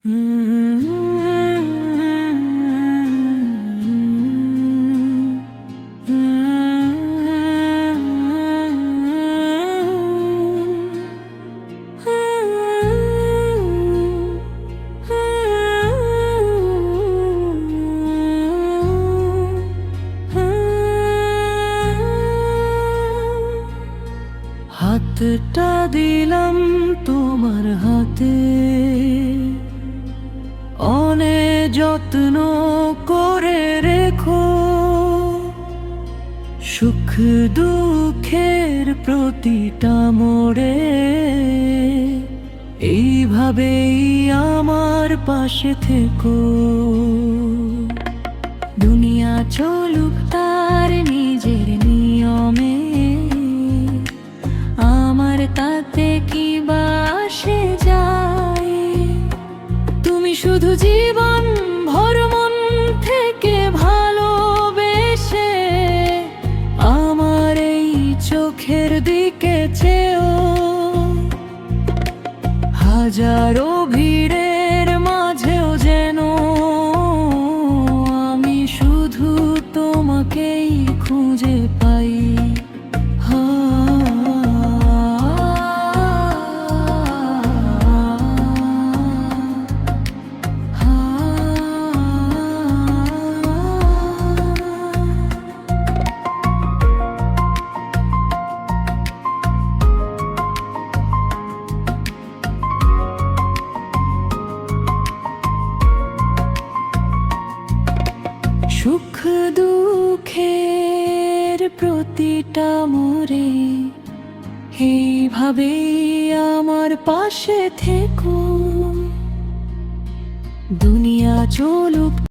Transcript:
হাতটা দিলাম তোমার হাতে, অনেক যত্ন করে রেখো। সুখ দুঃখের প্রতিটা মোড়ে এইভাবেই আমার পাশে থেকো। দুনিয়া চলুক তার নিজের নিয়মে, আমার তাতে কি বা আসে যায়। তুমি শুধু জীবন ভর মন থেকে ভালোবেসে আমার এই চোখের দিকে চেয়েও। হাজারো ভিড়ের মাঝেও যেন আমি শুধু তোমাকেই খুঁজে পাই। সুখ দুঃখের প্রতিটা মোড়ে এইভাবেই আমার পাশে থেকো। দুনিয়া চলুক